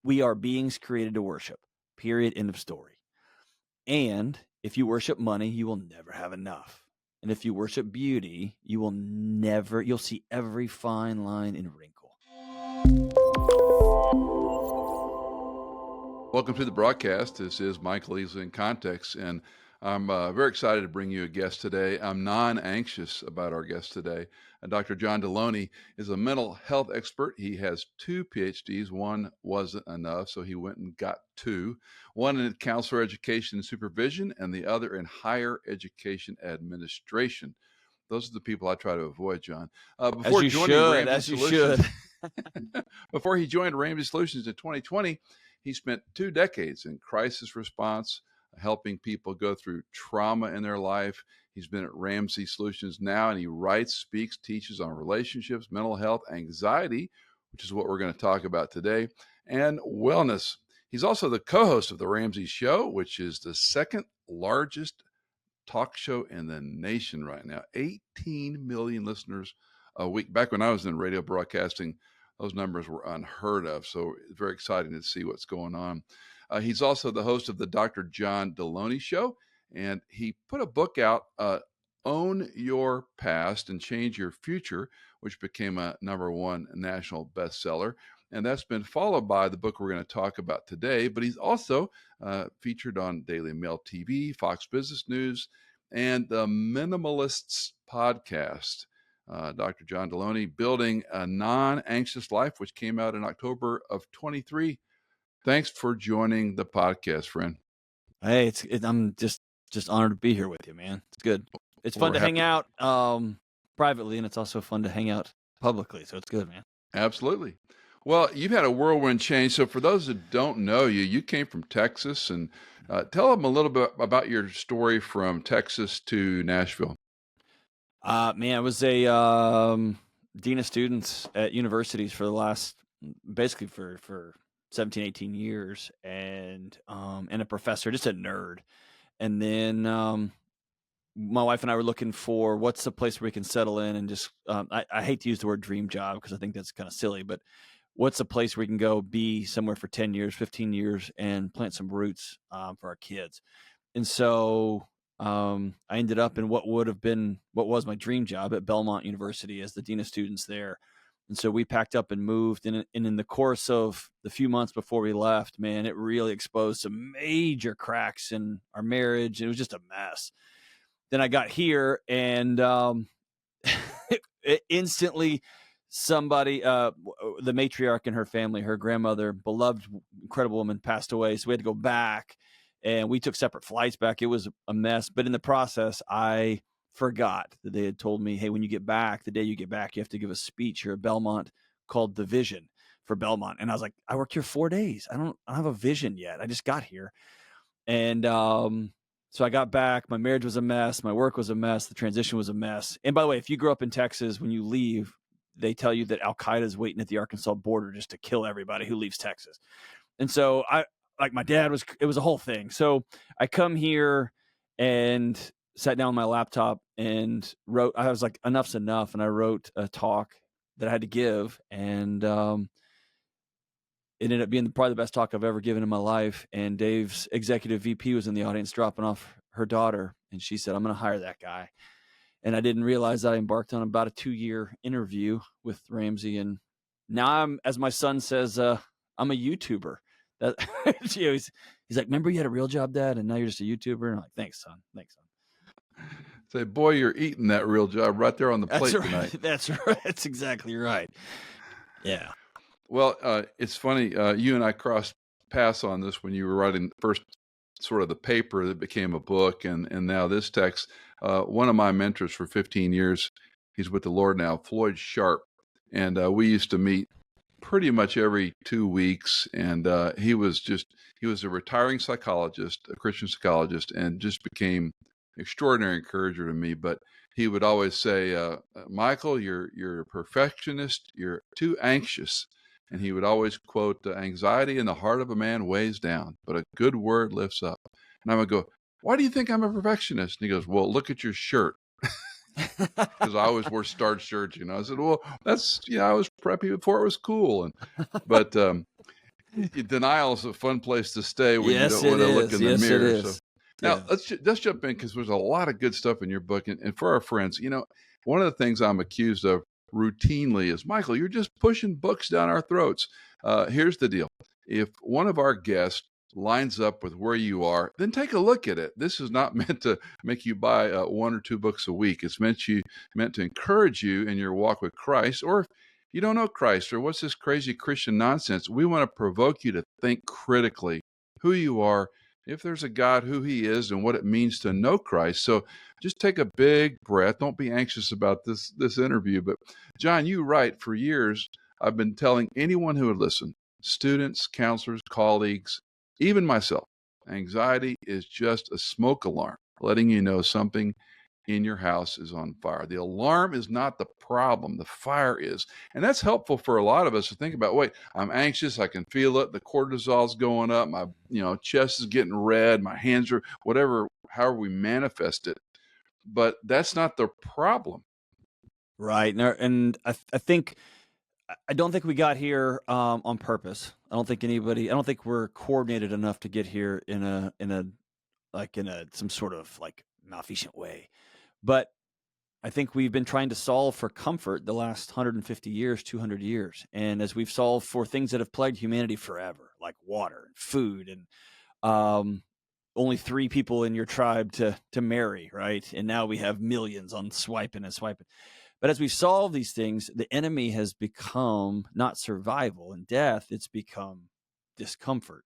We are beings created to worship. Period. End of story. And if you worship money, you will never have enough. And if you worship beauty, you'll see every fine line and wrinkle. Welcome to the broadcast. This is Michael Easley inContext, and I'm very excited to bring you a guest today. I'm non-anxious about our guest today. Dr. John Delony is a mental health expert. He has 2 PhDs. One wasn't enough, so he went and got 2. One in counselor education and supervision, and the other in higher education administration. Those are the people I try to avoid, John. Before he joined Ramsey Solutions in 2020, he spent 2 decades in crisis response, helping people go through trauma in their life. He's been at Ramsey Solutions now, and he writes, speaks, teaches on relationships, mental health, anxiety, which is what we're going to talk about today, and wellness. He's also the co-host of The Ramsey Show, which is the second largest talk show in the nation right now. 18 million listeners a week. Back when I was in radio broadcasting, those numbers were unheard of. So it's very exciting to see what's going on. He's also the host of the Dr. John Delony Show, and he put a book out, Own Your Past and Change Your Future, which became a #1 national bestseller. And that's been followed by the book we're going to talk about today. But he's also featured on Daily Mail TV, Fox Business News, and the Minimalists podcast. Dr. John Delony, Building a Non-Anxious Life, which came out in October of 23. Thanks for joining the podcast, friend. Hey, I'm just honored to be here with you, man. It's good. It's fun to hang out privately, and it's also fun to hang out publicly. So it's good, man. Absolutely. Well, you've had a whirlwind change. So for those that don't know you, you came from Texas, and tell them a little bit about your story from Texas to Nashville. Man, I was a dean of students at universities for the last, basically for 17, 18 years, and a professor, just a nerd. And then my wife and I were looking for what's the place where we can settle in and just, I hate to use the word dream job because I think that's kind of silly, but what's a place where we can go be somewhere for 10 years, 15 years and plant some roots for our kids. And so I ended up in what was my dream job at Belmont University as the dean of students there. And so we packed up and moved. And in the course of the few months before we left, man, it really exposed some major cracks in our marriage. It was just a mess. Then I got here, and instantly somebody, the matriarch in her family, her grandmother, beloved, incredible woman, passed away. So we had to go back. And we took separate flights back. It was a mess. But in the process, I forgot that they had told me, hey, when you get back, the day you get back, you have to give a speech here at Belmont called The Vision for Belmont. And I was like, I worked here 4 days. I don't have a vision yet. I just got here. And so I got back. My marriage was a mess. My work was a mess. The transition was a mess. And by the way, if you grew up in Texas, when you leave, they tell you that Al-Qaeda is waiting at the Arkansas border just to kill everybody who leaves Texas. And so like my dad it was a whole thing. So I come here and sat down on my laptop and wrote, I was like, enough's enough. And I wrote a talk that I had to give. And it ended up being probably the best talk I've ever given in my life. And Dave's executive VP was in the audience dropping off her daughter. And she said, I'm going to hire that guy. And I didn't realize that I embarked on about a 2-year interview with Ramsey. And now as my son says, I'm a YouTuber. That he's like, remember you had a real job, Dad, and now you're just a YouTuber? And I'm like, thanks, son. Say, boy, you're eating that real job right there on the plate tonight. That's right. That's exactly right. Yeah. Well, it's funny. You and I crossed paths on this when you were writing first sort of the paper that became a book, and now this text. One of my mentors for 15 years, he's with the Lord now, Floyd Sharp, and we used to meet pretty much every 2 weeks. And he was a retiring psychologist, a Christian psychologist, and just became an extraordinary encourager to me. But he would always say, Michael, you're a perfectionist. You're too anxious. And he would always quote, anxiety in the heart of a man weighs down, but a good word lifts up. And I would go, why do you think I'm a perfectionist? And he goes, well, look at your shirt. Because I always wore starched shirts, I said, well, that's, I was preppy before it was cool. But Denial is a fun place to stay when you Yes, don't it want to look is. in the Yes, it mirror. So is. now Yeah. let's jump in because there's a lot of good stuff in your book. And for our friends, one of the things I'm accused of routinely is, Michael, you're just pushing books down our throats. Here's the deal. If one of our guests lines up with where you are, then take a look at it. This is not meant to make you buy one or two books a week. It's meant to encourage you in your walk with Christ. Or if you don't know Christ, or what's this crazy Christian nonsense, we want to provoke you to think critically who you are, if there's a God, who he is, and what it means to know Christ. So just take a big breath. Don't be anxious about this interview. But John, you write, for years, I've been telling anyone who would listen, students, counselors, colleagues, even myself, anxiety is just a smoke alarm, letting you know something in your house is on fire. The alarm is not the problem, the fire is. And that's helpful for a lot of us to think about, wait, I'm anxious, I can feel it, the cortisol's going up, my chest is getting red, my hands are whatever, however we manifest it. But that's not the problem. Right. And I think I don't think we got here on purpose. I don't think we're coordinated enough to get here in a some sort of like malfeasant way. But I think we've been trying to solve for comfort the last 150 years, 200 years. And as we've solved for things that have plagued humanity forever, like water and food and only 3 people in your tribe to marry, right? And now we have millions on swiping and swiping. But as we solve these things, the enemy has become not survival and death, it's become discomfort.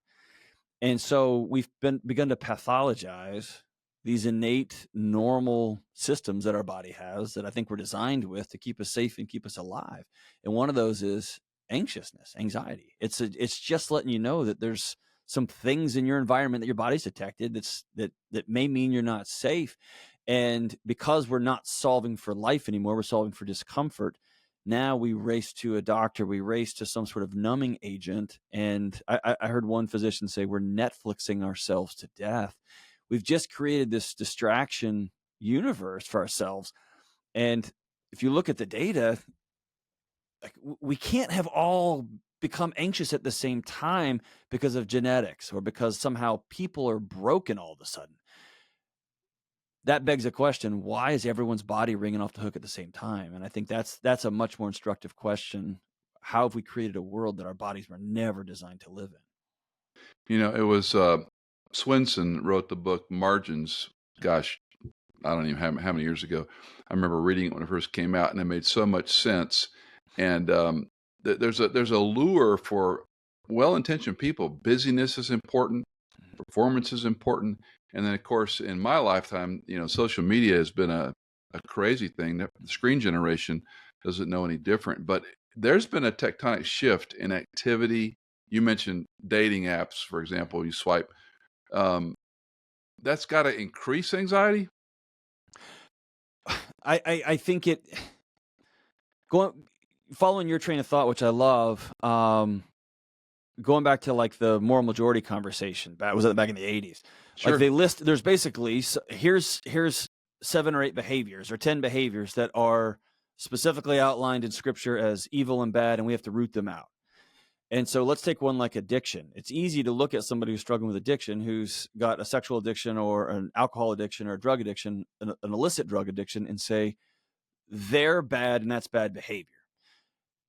And so we've begun to pathologize these innate normal systems that our body has that I think we're designed with to keep us safe and keep us alive. And one of those is anxiousness, anxiety. It's just letting you know that there's some things in your environment that your body's detected that may mean you're not safe. And because we're not solving for life anymore, we're solving for discomfort. Now we race to a doctor, we race to some sort of numbing agent. And I heard one physician say we're Netflixing ourselves to death. We've just created this distraction universe for ourselves. And if you look at the data, like we can't have all become anxious at the same time because of genetics or because somehow people are broken all of a sudden. That begs a question: why is everyone's body ringing off the hook at the same time? And I think that's a much more instructive question. How have we created a world that our bodies were never designed to live in? It was Swinson wrote the book Margins. Gosh, I don't even have how many years ago. I remember reading it when it first came out, and it made so much sense. And there's a lure for well-intentioned people. Busyness is important, performance is important, and then of course in my lifetime, social media has been a crazy thing. The screen generation doesn't know any different. But there's been a tectonic shift in activity. You mentioned dating apps, for example. You swipe. That's got to increase anxiety. I think following your train of thought, which I love, going back to like the moral majority conversation, back in the 80s. Sure. Like they list, there's basically here's 7 or 8 behaviors or 10 behaviors that are specifically outlined in scripture as evil and bad, and we have to root them out. And so let's take one like addiction. It's easy to look at somebody who's struggling with addiction, who's got a sexual addiction or an alcohol addiction or a drug addiction, an illicit drug addiction, and say they're bad and that's bad behavior.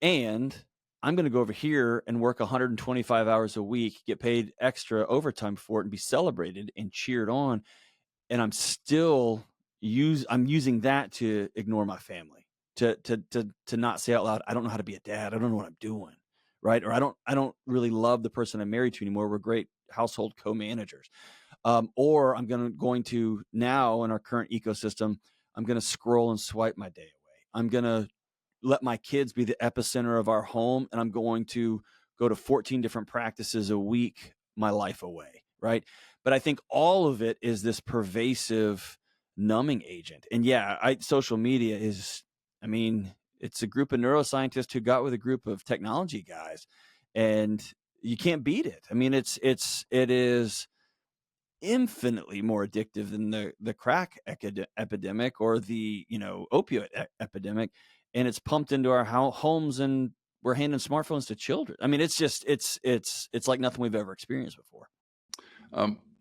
And I'm going to go over here and work 125 hours a week, get paid extra overtime for it, and be celebrated and cheered on. And I'm still using that to ignore my family, to not say out loud, I don't know how to be a dad. I don't know what I'm doing. Right. Or I don't really love the person I'm married to anymore. We're great household co-managers. Or I'm going to now in our current ecosystem, I'm going to scroll and swipe my day away. I'm going to let my kids be the epicenter of our home, and I'm going to go to 14 different practices a week, my life away. Right. But I think all of it is this pervasive numbing agent. And yeah, social media is, it's a group of neuroscientists who got with a group of technology guys, and you can't beat it. It is infinitely more addictive than the crack epidemic or the opioid epidemic, and it's pumped into our homes and we're handing smartphones to children. I mean, it's just it's like nothing we've ever experienced before.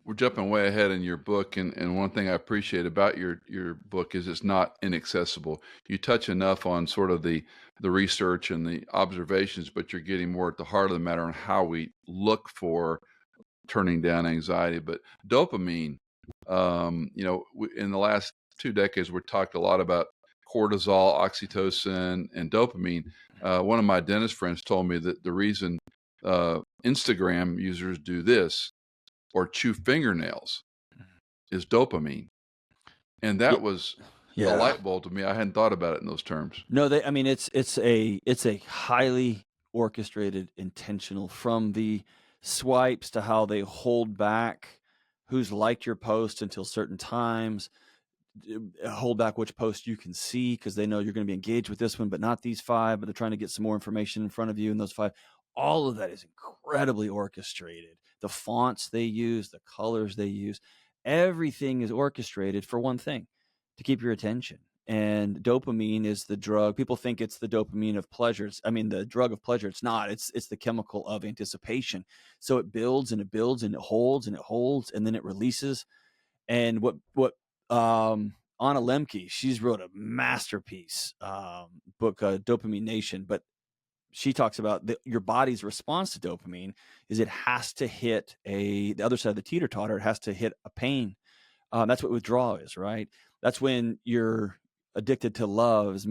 We're jumping way ahead in your book, and one thing I appreciate about your book is it's not inaccessible. You touch enough on sort of the research and the observations, but you're getting more at the heart of the matter on how we look for turning down anxiety. But dopamine, in the last 2 decades, we've talked a lot about cortisol, oxytocin, and dopamine. One of my dentist friends told me that the reason Instagram users do this or chew fingernails is dopamine. And that was a light bulb to me. I hadn't thought about it in those terms. No, it's a highly orchestrated, intentional, from the swipes to how they hold back who's liked your post until certain times, hold back which post you can see because they know you're going to be engaged with this one, but not these 5, but they're trying to get some more information in front of you in those 5. All of that is incredibly orchestrated. The fonts they use, the colors they use, everything is orchestrated for one thing, to keep your attention. And dopamine is the drug. People think it's the dopamine of pleasure. The drug of pleasure. It's not. It's the chemical of anticipation. So it builds and it builds and it holds and it holds and then it releases. And what Anna Lemke, she's wrote a masterpiece book, Dopamine Nation, but she talks about your body's response to dopamine is it has to hit the other side of the teeter-totter. It has to hit a pain. That's what withdrawal is, right? That's when you're addicted to love, as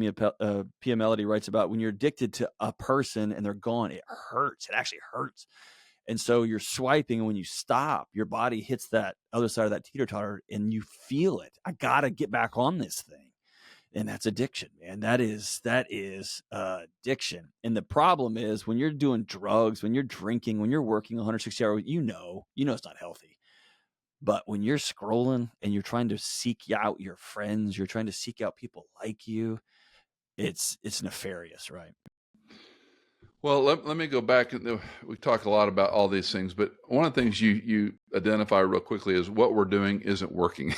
Pia Melody writes about. When you're addicted to a person and they're gone, it hurts. It actually hurts. And so you're swiping, and when you stop, your body hits that other side of that teeter-totter, and you feel it. I got to get back on this thing. And that's addiction, man. That is addiction. And the problem is when you're doing drugs, when you're drinking, when you're working 160 hours, you know it's not healthy. But when you're scrolling and you're trying to seek out your friends, you're trying to seek out people like you, it's nefarious, right? Well, let me go back. We talk a lot about all these things, but one of the things you identify real quickly is what we're doing isn't working.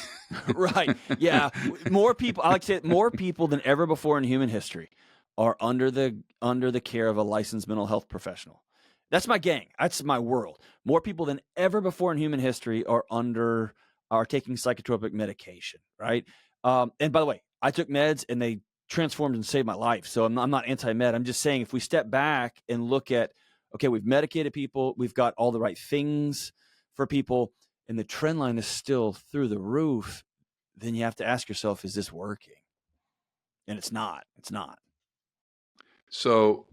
Right. Yeah. More people, I like to say more people than ever before in human history are under the care of a licensed mental health professional. That's my gang. That's my world. More people than ever before in human history are taking psychotropic medication, right? And by the way, I took meds and they transformed and saved my life. So I'm not anti-med. I'm just saying if we step back and look at, okay, we've medicated people, we've got all the right things for people, and the trend line is still through the roof, then you have to ask yourself, is this working? And it's not. It's not. So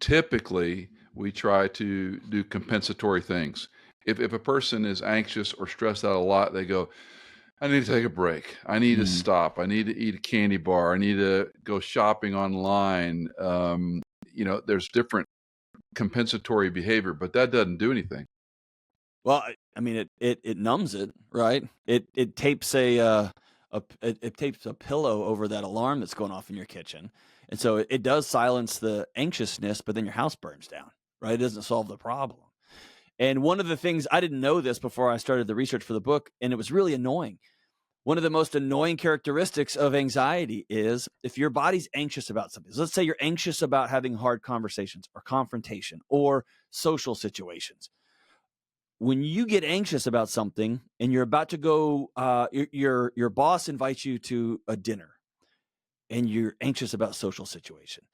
typically we try to do compensatory things. If a person is anxious or stressed out a lot, they go, I need to take a break. I need to stop. I need to eat a candy bar. I need to go shopping online. There's different compensatory behavior, but that doesn't do anything. Well, I mean, it numbs it, right? It tapes it tapes a pillow over that alarm that's going off in your kitchen, and so it does silence the anxiousness, but then your house burns down, right? It doesn't solve the problem. And one of the things, I didn't know this before I started the research for the book, and it was really annoying. One of the most annoying characteristics of anxiety is if your body's anxious about something. So let's say you're anxious about having hard conversations or confrontation or social situations. When you get anxious about something and you're about to go, your boss invites you to a dinner and you're anxious about social situation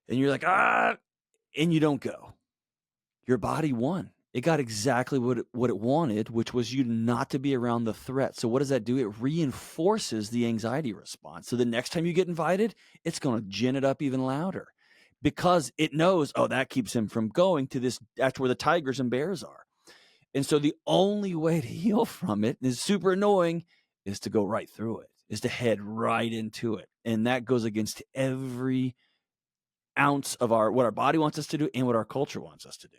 and you're like, and you don't go. Your body won. It got exactly what it wanted, which was you not to be around the threat. So what does that do? It reinforces the anxiety response. So the next time you get invited, it's going to gin it up even louder because it knows, that keeps him from going to this. That's where the tigers and bears are. And so the only way to heal from it is super annoying is to go right through it, is to head right into it. And that goes against every ounce of what our body wants us to do and what our culture wants us to do.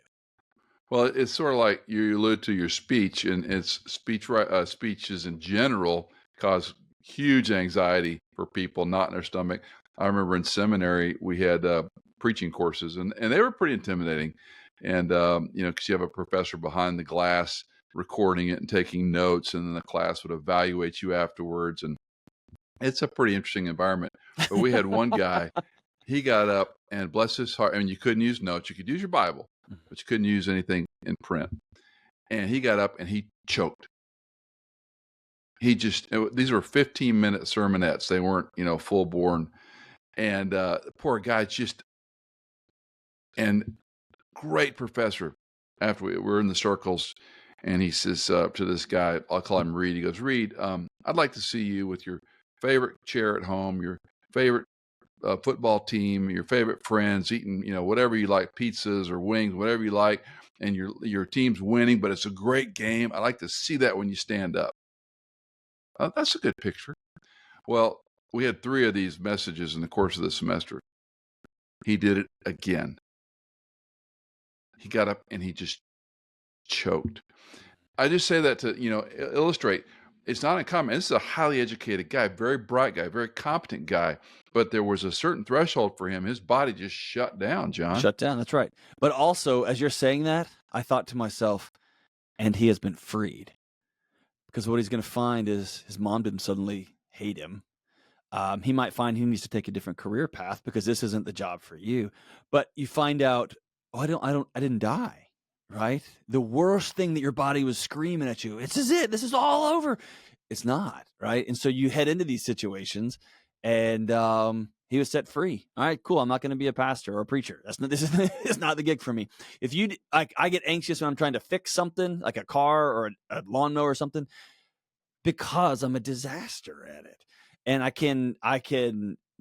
Well, it's sort of like you allude to your speech, and it's speeches in general cause huge anxiety for people not in their stomach. I remember in seminary we had preaching courses, and they were pretty intimidating. And because you have a professor behind the glass recording it and taking notes, and then the class would evaluate you afterwards, and it's a pretty interesting environment. But we had one guy. He got up and bless his heart. I mean, you couldn't use notes. You could use your Bible, but you couldn't use anything in print. And he got up and he choked. These were 15-minute sermonettes. They weren't, full born. And the poor guy and great professor. After we were in the circles, and he says to this guy, I'll call him Reed. He goes, Reed, I'd like to see you with your favorite chair at home, your favorite football team, your favorite friends, eating, whatever you like, pizzas or wings, whatever you like, and your team's winning, but it's a great game. I like to see that when you stand up. That's a good picture. Well, we had 3 of these messages in the course of the semester. He did it again. He got up and he just choked. I just say that to, illustrate it's not uncommon. This is a highly educated guy, very bright guy, very competent guy, but there was a certain threshold for him. His body just shut down, John. Shut down. That's right. But also, as you're saying that, I thought to myself, and he has been freed. Because what he's going to find is his mom didn't suddenly hate him. He might find he needs to take a different career path because this isn't the job for you. But you find out, I didn't die, right? The worst thing that your body was screaming at you, this is it. This is all over. It's not, right? And so you head into these situations, and he was set free. All right, cool. I'm not going to be a pastor or a preacher. It's not the gig for me. If I get anxious when I'm trying to fix something like a car or a lawnmower or something, because I'm a disaster at it. And I can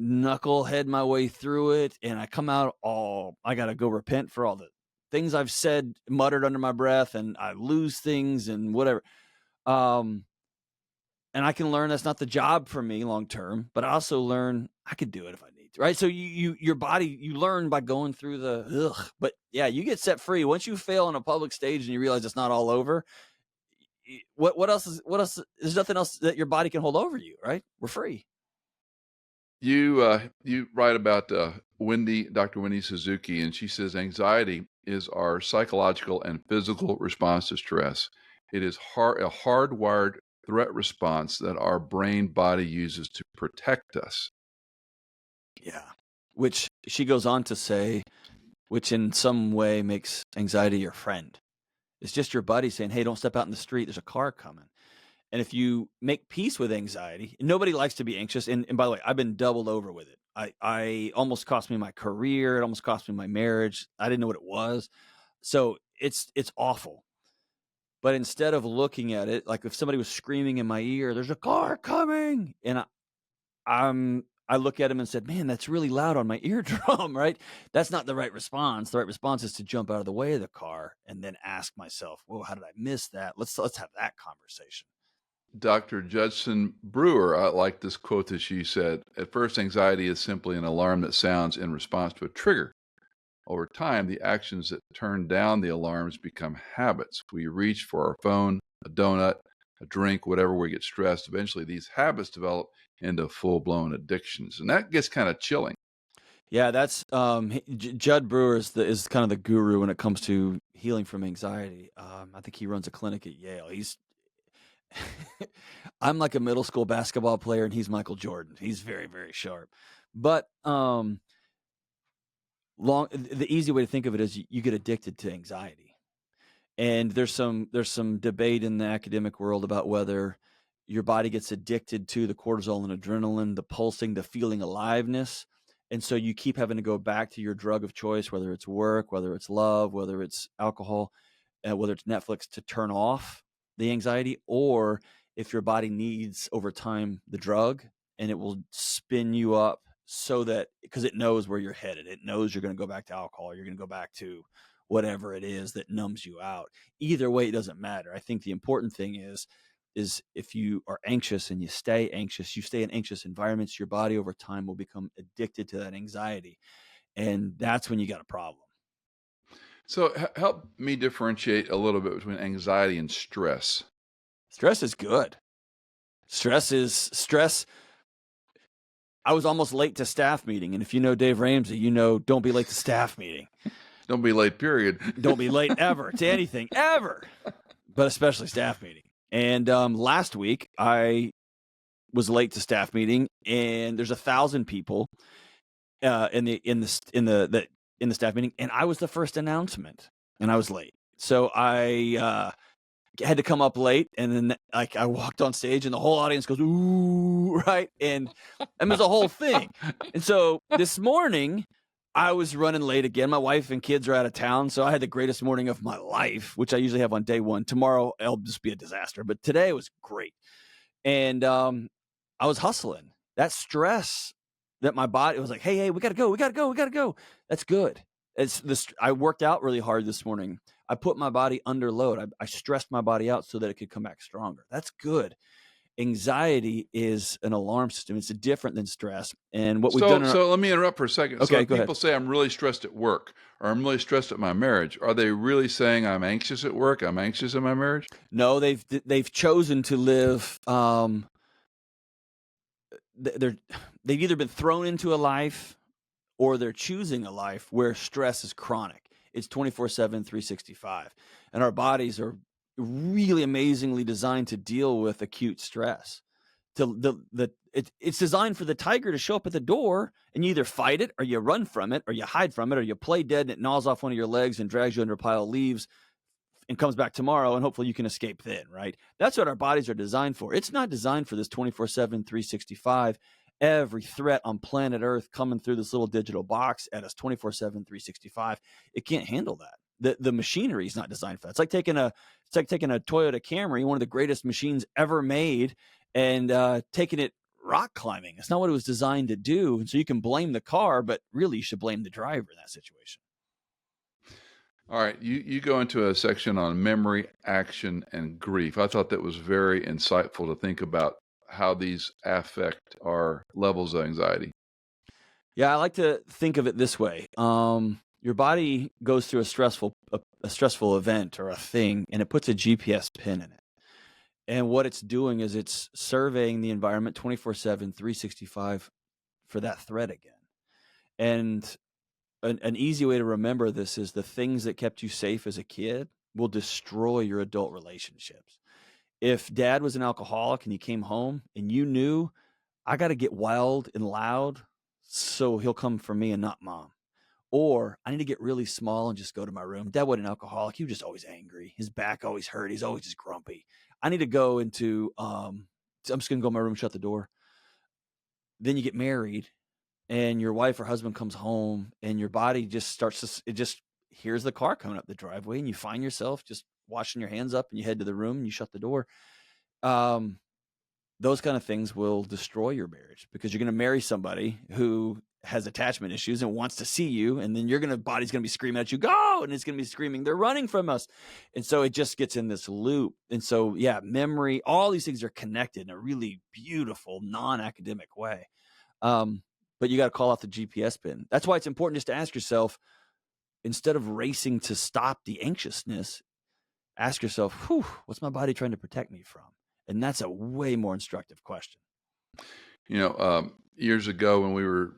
knucklehead my way through it, and I come out I got to go repent for all the things I've said, muttered under my breath, and I lose things and whatever. And I can learn that's not the job for me long term, but I also learn I could do it if I need to, right? So your body, you learn by going through but yeah, you get set free. Once you fail on a public stage and you realize it's not all over, what else? There's nothing else that your body can hold over you, right? We're free. You write about Dr. Wendy Suzuki, and she says anxiety is our psychological and physical response to stress. It is a hardwired threat response that our brain body uses to protect us. Yeah. Which she goes on to say, which in some way makes anxiety your friend. It's just your buddy saying, hey, don't step out in the street. There's a car coming. And if you make peace with anxiety, nobody likes to be anxious. And by the way, I've been doubled over with it. I almost cost me my career. It almost cost me my marriage. I didn't know what it was. So it's awful. But instead of looking at it, like if somebody was screaming in my ear, there's a car coming. And I look at him and said, man, that's really loud on my eardrum, right? That's not the right response. The right response is to jump out of the way of the car and then ask myself, whoa, how did I miss that? Let's have that conversation. Dr. Judson Brewer, I like this quote that she said, at first, anxiety is simply an alarm that sounds in response to a trigger. Over time, the actions that turn down the alarms become habits. We reach for our phone, a donut, a drink, whatever, we get stressed. Eventually, these habits develop into full-blown addictions. And that gets kind of chilling. Yeah, that's Judd Brewer is kind of the guru when it comes to healing from anxiety. I think he runs a clinic at Yale. I'm like a middle school basketball player, and he's Michael Jordan. He's very, very sharp. But the easy way to think of it is you get addicted to anxiety. And there's some debate in the academic world about whether your body gets addicted to the cortisol and adrenaline, the pulsing, the feeling aliveness. And so you keep having to go back to your drug of choice, whether it's work, whether it's love, whether it's alcohol, whether it's Netflix, to turn off the anxiety, or if your body needs over time the drug, and it will spin you up so that, because it knows where you're headed. It knows you're going to go back to alcohol. You're going to go back to whatever it is that numbs you out. Either way, it doesn't matter. I think the important thing is if you are anxious and you stay anxious, you stay in anxious environments, your body over time will become addicted to that anxiety. And that's when you got a problem. So help me differentiate a little bit between anxiety and stress. Stress is good. Stress. I was almost late to staff meeting. And if you know Dave Ramsey, you know, don't be late to staff meeting. Don't be late, period. Don't be late ever to anything, ever, but especially staff meeting. And last week, I was late to staff meeting, and there's 1,000 people. in the staff meeting, and I was the first announcement, and I was late, so I had to come up late, and then like I walked on stage, and the whole audience goes ooh, right, and it was a whole thing. And so this morning, I was running late again. My wife and kids are out of town, so I had the greatest morning of my life, which I usually have on day one. Tomorrow, it'll just be a disaster, but today was great. And I was hustling. That stress that my body was like, hey, we gotta go. That's good. It's this. I worked out really hard this morning. I put my body under load. I stressed my body out so that it could come back stronger. That's good. Anxiety is an alarm system. It's different than stress. And what we've done. So let me interrupt for a second. Okay, so go ahead. People say I'm really stressed at work, or I'm really stressed at my marriage. Are they really saying I'm anxious at work? I'm anxious in my marriage? No, they've chosen to live. They've either been thrown into a life, or they're choosing a life where stress is chronic. It's 24/7, 365. And our bodies are really amazingly designed to deal with acute stress. It's designed for the tiger to show up at the door, and you either fight it, or you run from it, or you hide from it, or you play dead and it gnaws off one of your legs and drags you under a pile of leaves and comes back tomorrow, and hopefully you can escape then, right? That's what our bodies are designed for. It's not designed for this 24/7, 365. Every threat on planet Earth coming through this little digital box at us 24/7, 365. It can't handle that. The machinery is not designed for that. It's like taking a Toyota Camry, one of the greatest machines ever made, and taking it rock climbing. It's not what it was designed to do. And so you can blame the car, but really you should blame the driver in that situation. All right, you go into a section on memory, action, and grief. I thought that was very insightful to think about how these affect our levels of anxiety. Yeah, I like to think of it this way. Your body goes through a stressful event or a thing, and it puts a GPS pin in it. And what it's doing is it's surveying the environment 24/7, 365 for that threat again. And an easy way to remember this is the things that kept you safe as a kid will destroy your adult relationships. If dad was an alcoholic and he came home and you knew, I got to get wild and loud so he'll come for me and not mom. Or I need to get really small and just go to my room. Dad wasn't an alcoholic. He was just always angry. His back always hurt. He's always just grumpy. I need to go into, I'm just going to go in my room and shut the door. Then you get married and your wife or husband comes home and your body just starts to, it just hears the car coming up the driveway and you find yourself just washing your hands up and you head to the room and you shut the door. Those kind of things will destroy your marriage because you're going to marry somebody who has attachment issues and wants to see you. And then body's going to be screaming at you, go, and it's going to be screaming, they're running from us. And so it just gets in this loop. And so, yeah, memory, all these things are connected in a really beautiful, non-academic way. But you got to call out the GPS pin. That's why it's important just to ask yourself, instead of racing to stop the anxiousness, ask yourself, what's my body trying to protect me from? And that's a way more instructive question. Years ago when we were,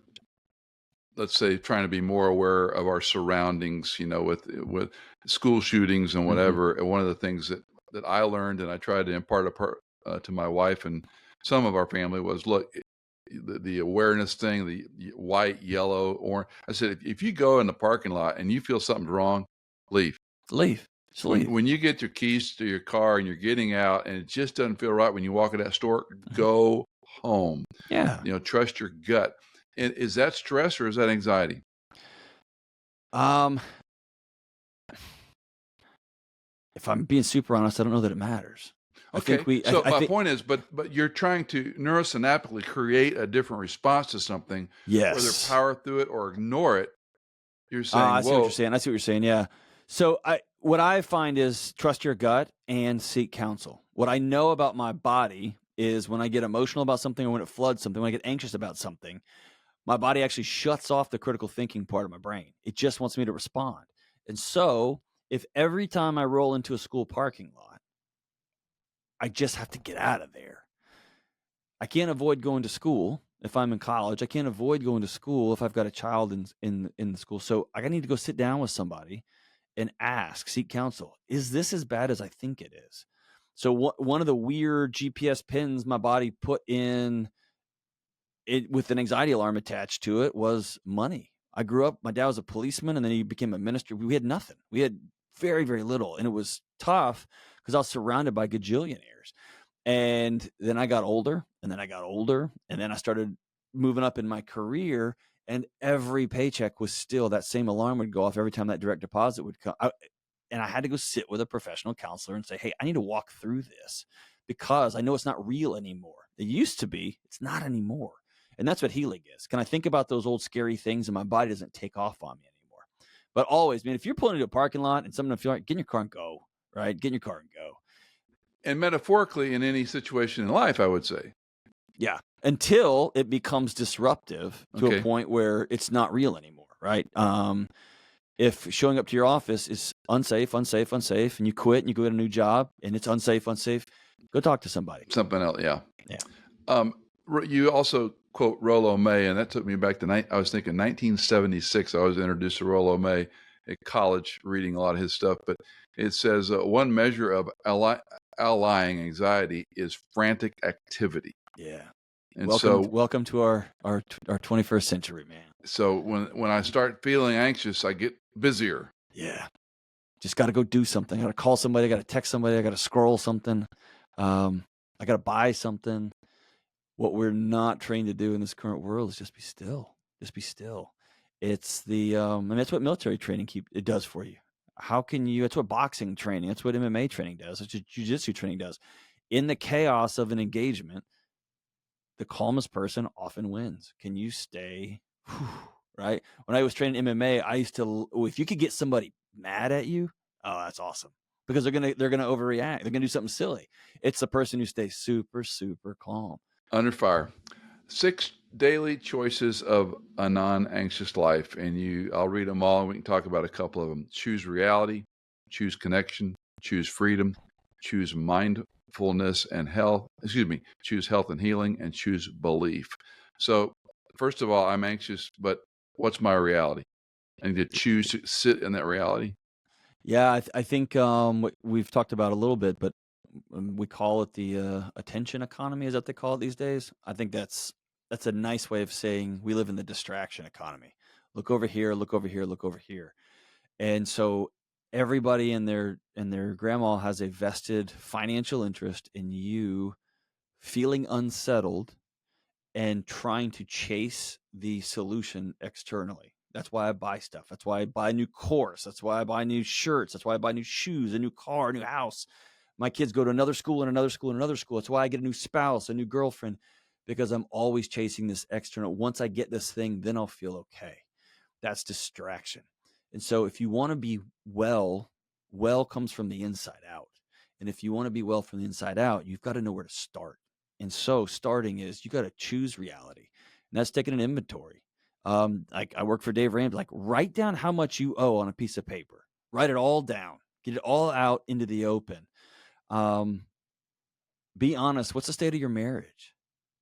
let's say, trying to be more aware of our surroundings, with school shootings and whatever, and one of the things that I learned and I tried to impart to my wife and some of our family was, look, the awareness thing, the white, yellow, orange. I said, if you go in the parking lot and you feel something's wrong, leave. When you get your keys to your car and you're getting out and it just doesn't feel right when you walk in that store, go home. Yeah. Trust your gut. And is that stress or is that anxiety? If I'm being super honest, I don't know that it matters. Okay. My point is, but you're trying to neurosynaptically create a different response to something. Yes. Whether power through it or ignore it. You're saying, I see what you're saying. Yeah. So what I find is trust your gut and seek counsel. What I know about my body is when I get emotional about something or when it floods something, when I get anxious about something, my body actually shuts off the critical thinking part of my brain. It just wants me to respond. And so if every time I roll into a school parking lot, I just have to get out of there. I can't avoid going to school if I'm in college. I can't avoid going to school if I've got a child in the school. So I need to go sit down with somebody and seek counsel. Is this as bad as I think it is? So one of the weird GPS pins my body put in it with an anxiety alarm attached to it was money. I grew up, my dad was a policeman and then he became a minister. We had nothing. We had very, very little. And it was tough because I was surrounded by gajillionaires. And then I got older and then I got older and then I started moving up in my career, and every paycheck was still that same alarm would go off every time that direct deposit would come. And I had to go sit with a professional counselor and say, hey, I need to walk through this because I know it's not real anymore. It used to be, it's not anymore. And that's what healing is. Can I think about those old scary things and my body doesn't take off on me anymore? But always, man, if you're pulling into a parking lot and something feel like, get in your car and go, right? Get in your car and go. And metaphorically, in any situation in life, I would say. Yeah. Until it becomes disruptive to a point where it's not real anymore, right? If showing up to your office is unsafe, and you quit and you go get a new job and it's unsafe, go talk to somebody. Something else, yeah. Yeah. You also quote Rollo May, and that took me back to, I was thinking 1976. I was introduced to Rollo May at college, reading a lot of his stuff. But it says one measure of allaying anxiety is frantic activity. Yeah. And welcome to our 21st century, man. So when I start feeling anxious, I get busier. Yeah. Just got to go do something. I got to call somebody. I got to text somebody. I got to scroll something. I got to buy something. What we're not trained to do in this current world is just be still. Just be still. It's the, and that's what military training it does for you. How can you, that's what boxing training, that's what MMA training does. That's what jiu-jitsu training does. In the chaos of an engagement, the calmest person often wins. Can you stay, right? When I was training MMA, I used to, if you could get somebody mad at you, oh, that's awesome. Because they're gonna overreact. They're gonna do something silly. It's the person who stays super, super calm. Under fire. 6 daily choices of a non-anxious life. And I'll read them all and we can talk about a couple of them. Choose reality, choose connection, choose freedom, choose mindfulness and health. Choose health and healing, and choose belief. So first of all, I'm anxious, but what's my reality? I need to choose to sit in that reality. Yeah, I think we've talked about a little bit, but we call it the attention economy. Is that what they call it these days? I think that's a nice way of saying we live in the distraction economy. Look over here, look over here, look over here. And so everybody and their grandma has a vested financial interest in you feeling unsettled and trying to chase the solution externally. That's why I buy stuff. That's why I buy a new course. That's why I buy new shirts. That's why I buy new shoes, a new car, a new house. My kids go to another school and another school and another school. That's why I get a new spouse, a new girlfriend, because I'm always chasing this external. Once I get this thing, then I'll feel okay. That's distraction. And so if you want to be well comes from the inside out. And if you want to be well from the inside out, you've got to know where to start. And so starting is you got to choose reality. And that's taking an inventory. Like I work for Dave Ramsey, like write down how much you owe on a piece of paper. Write it all down. Get it all out into the open. Be honest. What's the state of your marriage?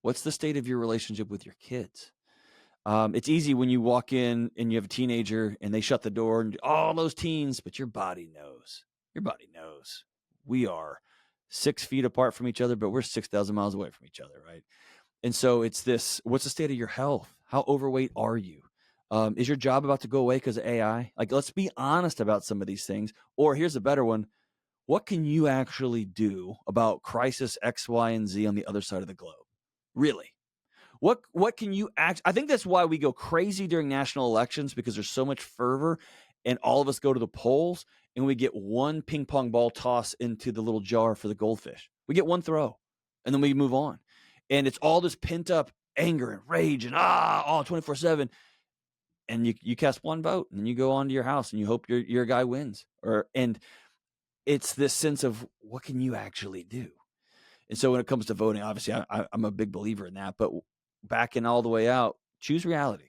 What's the state of your relationship with your kids? It's easy when you walk in and you have a teenager and they shut the door and all those teens, but your body knows. Your body knows. We are 6 feet apart from each other, but we're 6,000 miles away from each other, right? And so it's this, what's the state of your health? How overweight are you? Is your job about to go away because of AI? Like, let's be honest about some of these things. Or here's a better one. What can you actually do about crisis X, Y, and Z on the other side of the globe? Really? What can you act? I think that's why we go crazy during national elections, because there's so much fervor and all of us go to the polls and we get one ping pong ball toss into the little jar for the goldfish. We get one throw and then we move on. And it's all this pent up anger and rage and all 24/7. And you cast one vote and then you go on to your house and you hope your guy wins. And it's this sense of what can you actually do? And so when it comes to voting, obviously I'm a big believer in that, but backing all the way out, choose reality.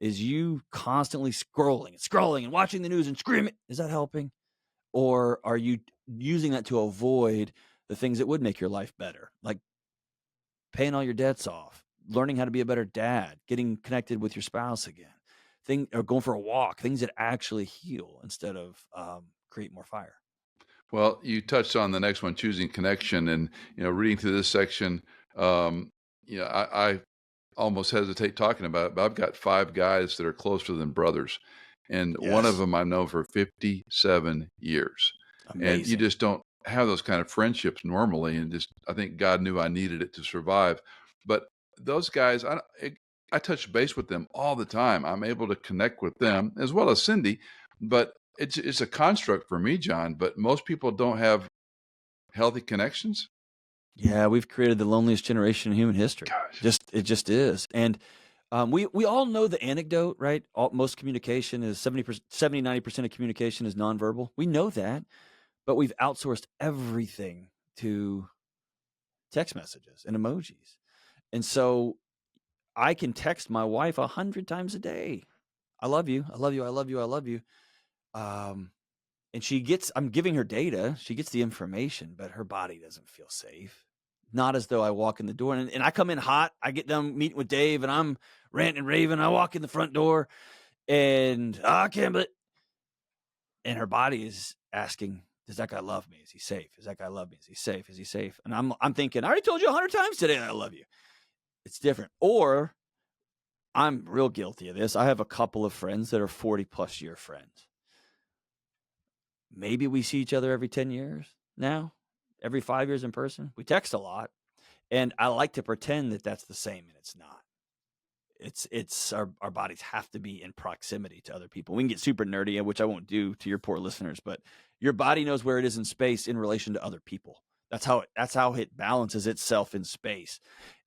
Is you constantly scrolling and watching the news and screaming? Is that helping? Or are you using that to avoid the things that would make your life better? Like paying all your debts off, learning how to be a better dad, getting connected with your spouse again, or going for a walk, things that actually heal instead of create more fire. Well, you touched on the next one, choosing connection, and reading through this section, I almost hesitate talking about it, but I've got 5 guys that are closer than brothers, and one of Yes. them I've known for 57 years, and you Amazing. just don't have those kind of friendships normally, and just I think God knew I needed it to survive, but those guys, I touch base with them all the time. I'm able to connect with them as well as Cindy, but it's a construct for me, John, but most people don't have healthy connections. Yeah, we've created the loneliest generation in human history. Gosh. It just is. And we all know the anecdote, right? Most communication is 70%, 90% of communication is nonverbal. We know that, but we've outsourced everything to text messages and emojis. And so I can text my wife 100 times a day. I love you. I love you. I love you. I love you. Um, and I'm giving her data. She gets the information, but her body doesn't feel safe. Not as though I walk in the door and I come in hot. I get done meeting with Dave and I'm ranting and raving. I walk in the front door and I can't, but, and her body is asking, does that guy love me? Is he safe? Is that guy love me? Is he safe? Is he safe? And I'm thinking, I already told you 100 times today that I love you. It's different. Or I'm real guilty of this. I have a couple of friends that are 40+ year friends. Maybe we see each other every 10 years now, every 5 years in person. We text a lot. And I like to pretend that that's the same, and it's not. It's our bodies have to be in proximity to other people. We can get super nerdy, which I won't do to your poor listeners, but your body knows where it is in space in relation to other people. That's how it balances itself in space.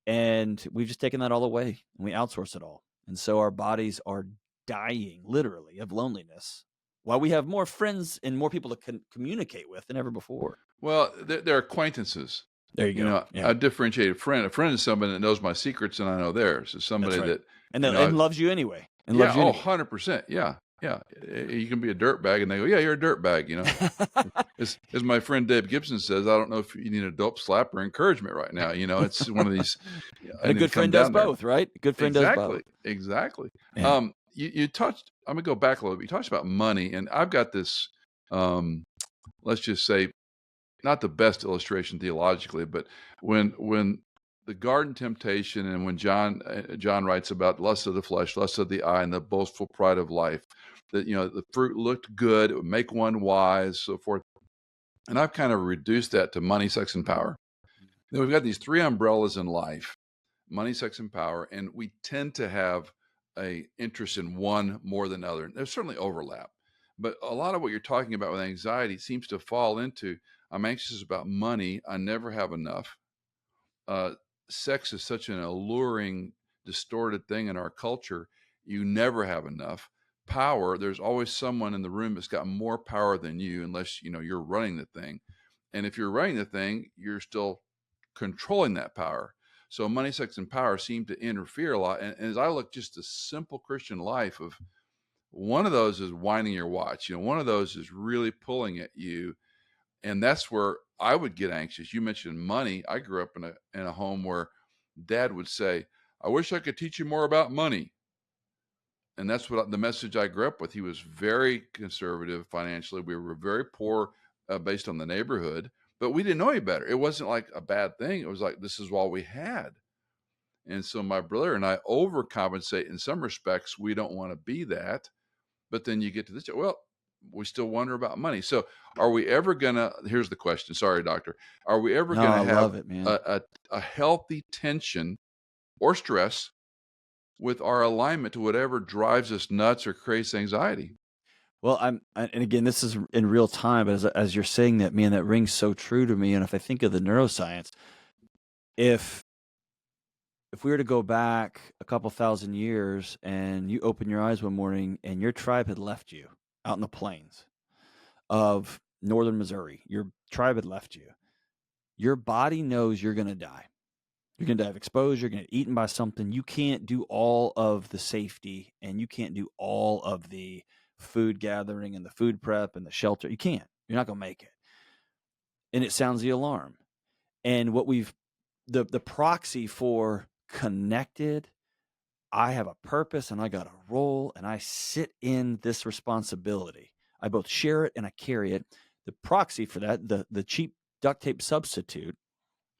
And we've just taken that all away and we outsource it all. And so our bodies are dying literally of loneliness while we have more friends and more people to communicate with than ever before. Well, they're acquaintances. There you go. Yeah. A differentiated friend. A friend is somebody that knows my secrets and I know theirs. It's somebody That's right. that And loves you anyway. And yeah, loves you anyway. 100%. Yeah, yeah. You can be a dirtbag, and they go, "Yeah, you're a dirtbag." As my friend Dave Gibson says, I don't know if you need a dope slap or encouragement right now. It's one of these. And a good friend does both, right? A good friend does both. Exactly. Yeah. You touched. I'm gonna go back a little bit. You talked about money, and I've got this. Let's just say, not the best illustration theologically, but when the garden temptation and when John writes about lust of the flesh, lust of the eye, and the boastful pride of life, that the fruit looked good, it would make one wise, so forth. And I've kind of reduced that to money, sex, and power. Now, we've got these 3 umbrellas in life: money, sex, and power, and we tend to have a interest in one more than other. There's certainly overlap, but a lot of what you're talking about with anxiety seems to fall into, I'm anxious about money, I never have enough. Sex is such an alluring, distorted thing in our culture. You never have enough. Power, there's always someone in the room that's got more power than you, unless you're running the thing. And if you're running the thing, you're still controlling that power. So money, sex, and power seem to interfere a lot. And as I look just a simple Christian life of, one of those is winding your watch. One of those is really pulling at you. And that's where I would get anxious. You mentioned money. I grew up in a home where Dad would say, I wish I could teach you more about money. And that's what the message I grew up with. He was very conservative financially. We were very poor based on the neighborhood, but we didn't know any better. It wasn't like a bad thing. It was like, this is all we had. And so my brother and I overcompensate in some respects. We don't want to be that. But then you get to this, well, we still wonder about money. So are we ever here's the question. Sorry, doctor. Are we ever going to have a healthy tension or stress with our alignment to whatever drives us nuts or creates anxiety? Well, and again, this is in real time, but as you're saying that, man, that rings so true to me. And if I think of the neuroscience, if we were to go back a couple thousand years and you open your eyes one morning and your tribe had left you out in the plains of northern Missouri, your tribe had left you, your body knows you're going to die. You're going to die of exposure. You're going to get eaten by something. You can't do all of the safety and you can't do all of the food gathering and the food prep and the shelter. You can't. You're not going to make it. And it sounds the alarm. And what the proxy for connected, I have a purpose and I got a role and I sit in this responsibility. I both share it and I carry it. The proxy for that, the cheap duct tape substitute,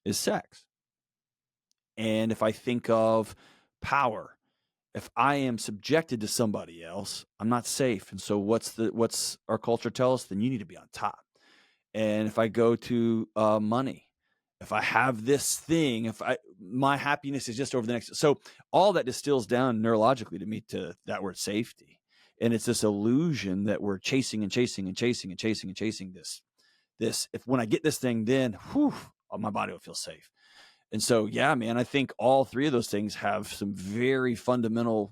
is sex. And if I think of Power. If I am subjected to somebody else, I'm not safe. And so what's our culture tell us? Then you need to be on top. And if I go to money, if I have this thing, my happiness is just over the next. So all that distills down neurologically to me to that word safety. And it's this illusion that we're chasing and chasing and chasing and chasing and chasing this. If when I get this thing, then my body will feel safe. And so, yeah, man, I think all three of those things have some very fundamental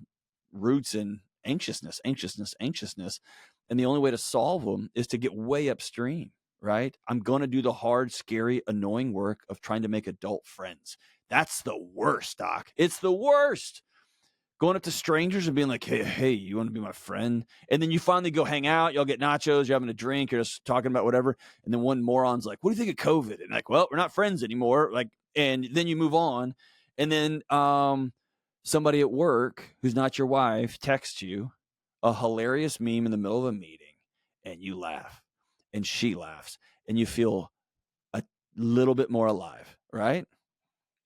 roots in anxiousness. And the only way to solve them is to get way upstream, right? I'm going to do the hard, scary, annoying work of trying to make adult friends. That's the worst, Doc. It's the worst. Going up to strangers and being like, hey, you want to be my friend? And then you finally go hang out. Y'all get nachos. You're having a drink. You're just talking about whatever. And then one moron's like, what do you think of COVID? And like, well, we're not friends anymore. Like, and then you move on. And then somebody at work who's not your wife texts you a hilarious meme in the middle of a meeting, and you laugh, and she laughs, and you feel a little bit more alive, right?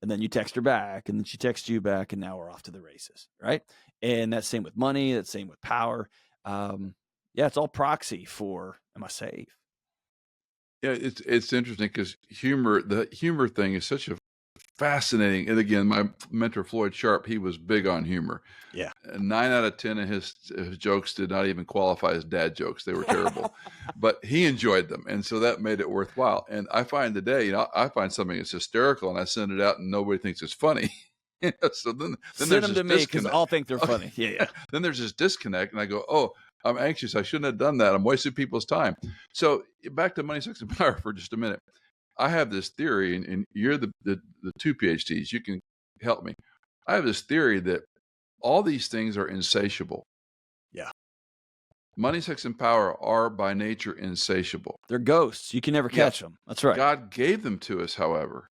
And then you text her back, and then she texts you back, and now we're off to the races, right? And that's same with money. That's same with power. It's all proxy for, am I safe? Yeah, it's interesting because the humor thing is such a fascinating. And again, my mentor Floyd Sharp, he was big on humor. Yeah, 9 out of 10 of his jokes did not even qualify as dad jokes; they were terrible. But he enjoyed them, and so that made it worthwhile. And I find today, I find something that's hysterical, and I send it out, and nobody thinks it's funny. So then send them to me because I'll think they're funny. Yeah. Then there's this disconnect, and I go, oh, I'm anxious. I shouldn't have done that. I'm wasting people's time. So back to money, sex, and power for just a minute. I have this theory, and you're the two PhDs. You can help me. I have this theory that all these things are insatiable. Yeah. Money, sex, and power are by nature insatiable. They're ghosts. You can never catch them. That's right. God gave them to us, however.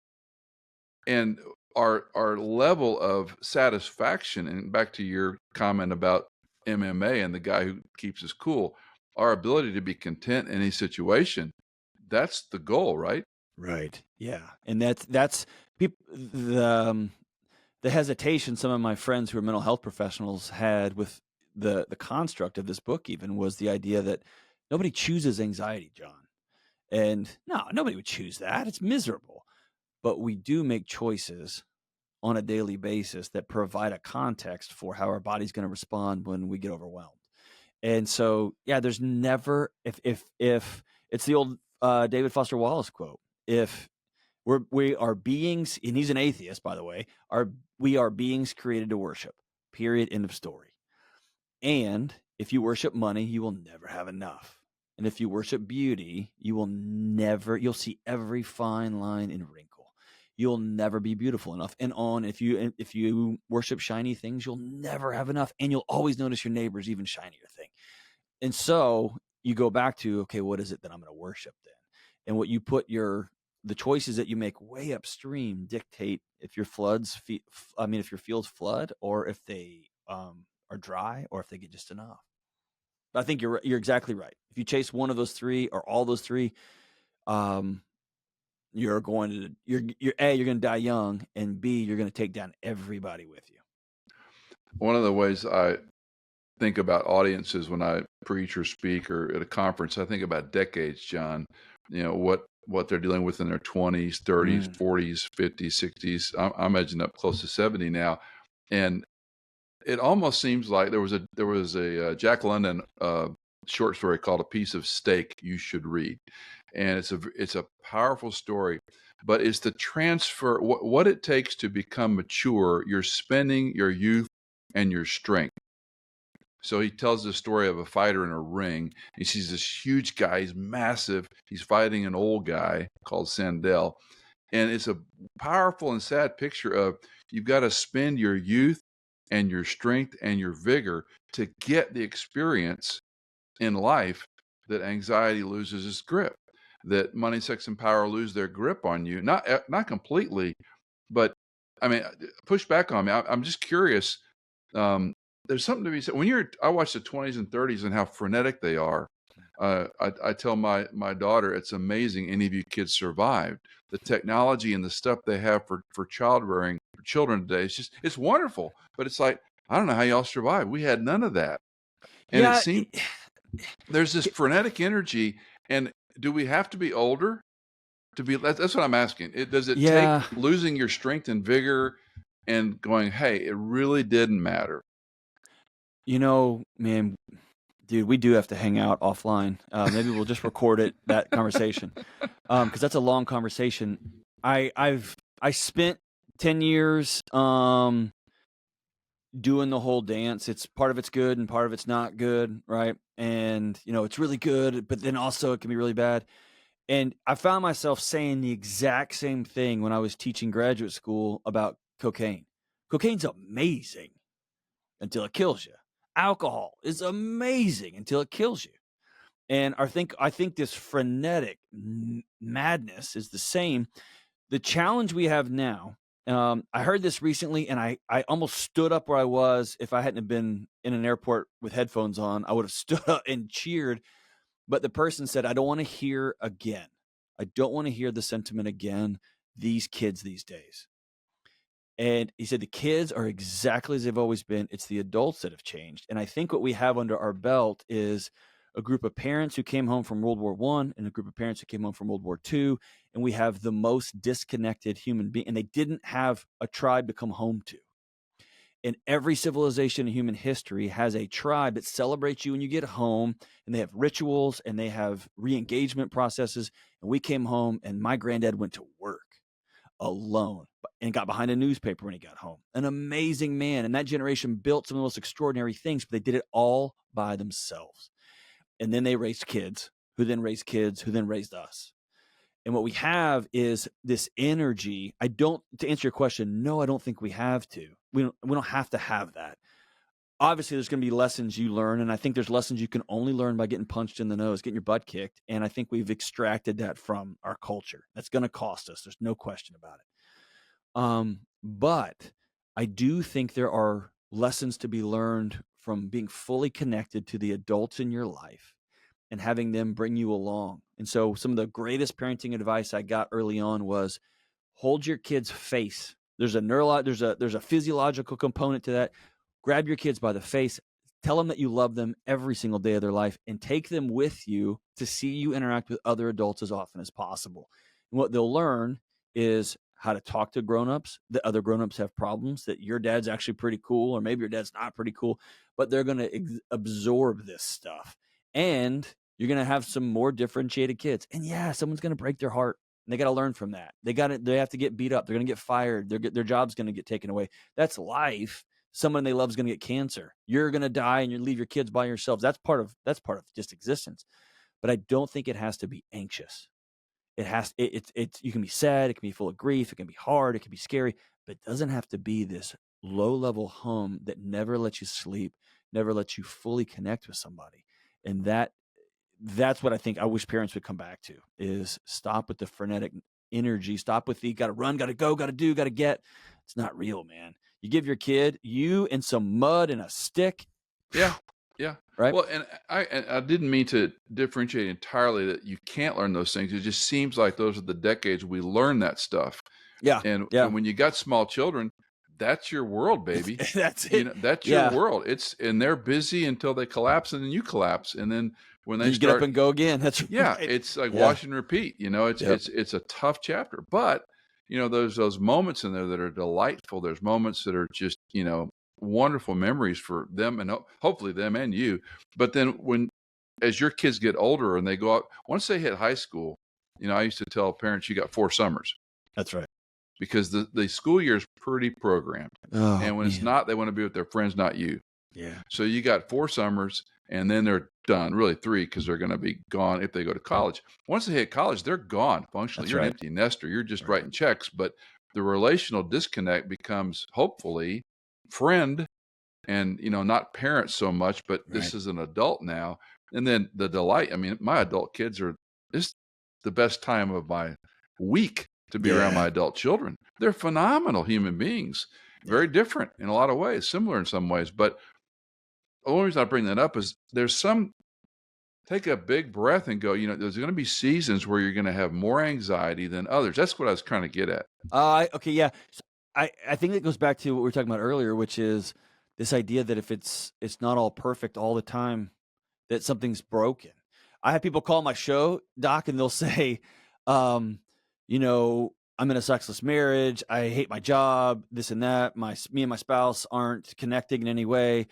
And our level of satisfaction, and back to your comment about MMA and the guy who keeps us cool, our ability to be content in any situation, that's the goal, right? Right. Yeah. And that's people, the hesitation some of my friends who are mental health professionals had with the construct of this book even was the idea that nobody chooses anxiety, John. And no, nobody would choose that. It's miserable. But we do make choices on a daily basis that provide a context for how our body's going to respond when we get overwhelmed. And so, yeah, there's never, if it's the old David Foster Wallace quote, if we are beings, and he's an atheist, by the way, we are beings created to worship, period, end of story. And if you worship money, you will never have enough. And if you worship beauty, you'll see every fine line and wrinkle. You'll never be beautiful enough. And if you worship shiny things, you'll never have enough. And you'll always notice your neighbor's even shinier thing. And so you go back to, okay, what is it that I'm going to worship then? And what you put the choices that you make way upstream dictate if your if your fields flood or if they are dry or if they get just enough. But I think you're exactly right. If you chase one of those three or all those three, you're going to die young, and B, you're going to take down everybody with you. One of the ways I think about audiences when I preach or speak or at a conference, I think about decades, John. What they're dealing with in their 20s, 30s, 40s, 50s, 60s. I'm edging up close to 70 now, and it almost seems like there was a Jack London short story called "A Piece of Steak You Should Read," and it's a powerful story. But it's the transfer, what it takes to become mature. You're spending your youth and your strength. So he tells the story of a fighter in a ring. He sees this huge guy. He's massive. He's fighting an old guy called Sandell. And it's a powerful and sad picture of you've got to spend your youth and your strength and your vigor to get the experience in life that anxiety loses its grip, that money, sex, and power lose their grip on you. Not completely, but I mean, push back on me. I'm just curious. There's something to be said. I watch the 20s and 30s and how frenetic they are. I tell my daughter, it's amazing any of you kids survived. The technology and the stuff they have for child rearing for children today, it's wonderful. But it's like, I don't know how y'all survived. We had none of that. And it Yeah. seemed there's this frenetic energy. And do we have to be older to be? That's what I'm asking. Does it take Yeah. losing your strength and vigor and going, hey, it really didn't matter? Man, dude, we do have to hang out offline. Maybe we'll just record that conversation, because that's a long conversation. I spent 10 years doing the whole dance. It's part of it's good and part of it's not good, right? And it's really good, but then also it can be really bad. And I found myself saying the exact same thing when I was teaching graduate school about cocaine. Cocaine's amazing until it kills you. Alcohol is amazing until it kills you. And I think this frenetic madness is the same. The challenge we have now, I heard this recently, and I almost stood up where I was. If I hadn't have been in an airport with headphones on, I would have stood up and cheered. But the person said, I don't want to hear again. I don't want to hear the sentiment again, these kids these days. And he said the kids are exactly as they've always been. It's the adults that have changed. And I think what we have under our belt is a group of parents who came home from World War I and a group of parents who came home from World War II. And we have the most disconnected human being. And they didn't have a tribe to come home to. And every civilization in human history has a tribe that celebrates you when you get home, and they have rituals and they have re-engagement processes. And we came home, and my granddad went to work alone and got behind a newspaper when he got home. An amazing man. And that generation built some of the most extraordinary things, but they did it all by themselves. And then they raised kids, who then raised kids, who then raised us. And what we have is this energy. To answer your question, no, I don't think we have to. We don't have to have that. Obviously, there's going to be lessons you learn, and I think there's lessons you can only learn by getting punched in the nose, getting your butt kicked. And I think we've extracted that from our culture. That's going to cost us. There's no question about it. But I do think there are lessons to be learned from being fully connected to the adults in your life and having them bring you along. And so some of the greatest parenting advice I got early on was hold your kid's face. There's a physiological component to that. Grab your kids by the face, tell them that you love them every single day of their life, and take them with you to see you interact with other adults as often as possible. And what they'll learn is how to talk to grownups, that other grownups have problems, that your dad's actually pretty cool, or maybe your dad's not pretty cool, but they're going to absorb this stuff. And you're going to have some more differentiated kids. And yeah, someone's going to break their heart. And they got to learn from that. They have to get beat up. They're going to get fired. Their job's going to get taken away. That's life. Someone they love is going to get cancer. You're going to die and you leave your kids by yourselves. That's part of just existence. But I don't think it has to be anxious. You can be sad. It can be full of grief. It can be hard. It can be scary. But it doesn't have to be this low-level hum that never lets you sleep, never lets you fully connect with somebody. And that's what I think I wish parents would come back to, is stop with the frenetic energy. Stop with the got to run, got to go, got to do, got to get. It's not real, man. You give your kid you and some mud and a stick. Yeah. Right. Well, and I didn't mean to differentiate entirely that you can't learn those things. It just seems like those are the decades we learn that stuff. Yeah. And when you got small children, that's your world, baby. That's it. That's your world. And they're busy until they collapse, and then you collapse, and then when they get up and go again. That's right. It's like wash and repeat. It's a tough chapter, but those moments in there that are delightful. There's moments that are just wonderful memories for them, and hopefully them and you. But then as your kids get older and they go out, once they hit high school, I used to tell parents, you got 4 summers. That's right. Because the school year is pretty programmed. Oh, and when it's not, they want to be with their friends, not you. Yeah. So you got 4 summers, and then they're done. Really 3, because they're going to be gone if they go to college. Once they hit college, they're gone functionally. That's You're right. an empty nester. You're just writing checks. But the relational disconnect becomes hopefully friend and, not parents so much, but this is an adult now. And then the delight. I mean, my adult kids it's the best time of my week to be around my adult children. They're phenomenal human beings, very different in a lot of ways, similar in some ways. But the only reason I bring that up is there's some take a big breath and go, there's going to be seasons where you're going to have more anxiety than others. That's what I was trying to get at. Okay, yeah. So I think that goes back to what we were talking about earlier, which is this idea that if it's not all perfect all the time, that something's broken. I have people call my show, Doc, and they'll say, I'm in a sexless marriage. I hate my job, this and that. Me and my spouse aren't connecting in any way.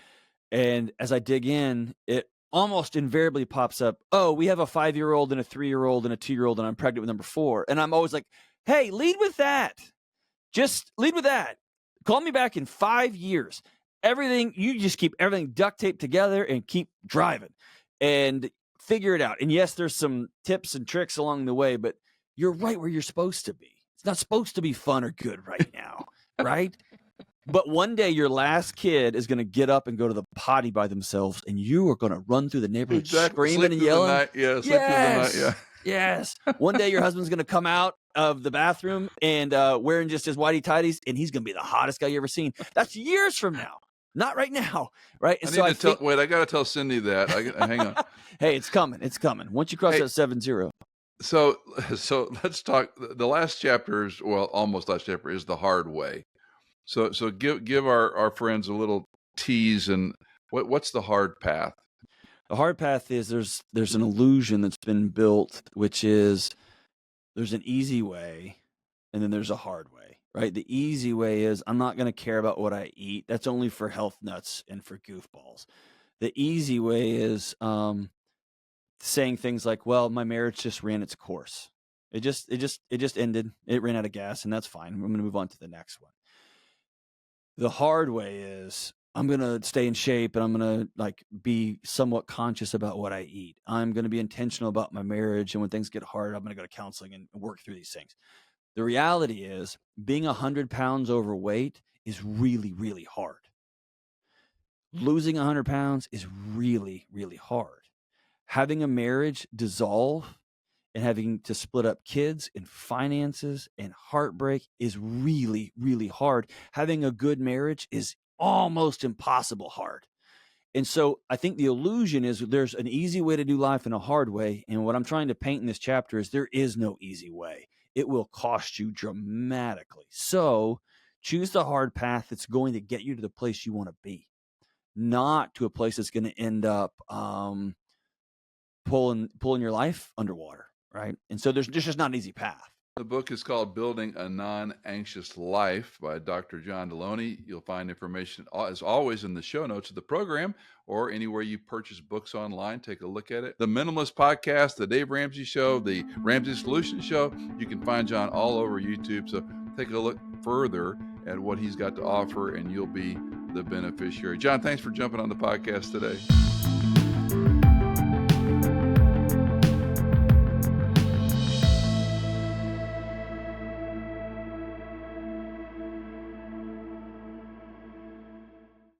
And as I dig in, it almost invariably pops up, oh, we have a 5-year-old and a 3-year-old and a 2-year-old, and I'm pregnant with number 4. And I'm always like, hey, lead with that. Just lead with that. Call me back in 5 years. You just keep everything duct taped together and keep driving and figure it out. And yes, there's some tips and tricks along the way, but you're right where you're supposed to be. It's not supposed to be fun or good right now, right? But one day your last kid is going to get up and go to the potty by themselves, and you are going to run through the neighborhood screaming and yelling. Sleep through the night. Yeah. Yes. One day your husband's going to come out of the bathroom and wearing just his whitey tighties, and he's going to be the hottest guy you ever seen. That's years from now, not right now, right? And I got to tell Cindy that. Hang on. Hey, it's coming. It's coming. Once you cross that 7-0. So let's talk. The last chapter is, almost last chapter is the hard way. So give our friends a little tease, and what's the hard path? The hard path is there's an illusion that's been built, which is there's an easy way and then there's a hard way, right? The easy way is I'm not going to care about what I eat. That's only for health nuts and for goofballs. The easy way is saying things like, well, my marriage just ran its course. It just ended. It ran out of gas, and that's fine. I'm going to move on to the next one. The hard way is I'm going to stay in shape, and I'm going to be somewhat conscious about what I eat. I'm going to be intentional about my marriage. And when things get hard, I'm going to go to counseling and work through these things. The reality is being 100 pounds overweight is really, really hard. Losing 100 pounds is really, really hard. Having a marriage dissolve and having to split up kids and finances and heartbreak is really, really hard. Having a good marriage is almost impossible hard. And so I think the illusion is there's an easy way to do life and a hard way. And what I'm trying to paint in this chapter is there is no easy way. It will cost you dramatically. So choose the hard path that's going to get you to the place you want to be, not to a place that's going to end up pulling your life underwater. Right. And so there's just not an easy path. The book is called Building a Non-Anxious Life by Dr. John Delony. You'll find information, as always, in the show notes of the program or anywhere you purchase books online. Take a look at it. The Minimalist Podcast, the Dave Ramsey Show, the Ramsey Solutions Show. You can find John all over YouTube. So take a look further at what he's got to offer, and you'll be the beneficiary. John, thanks for jumping on the podcast today.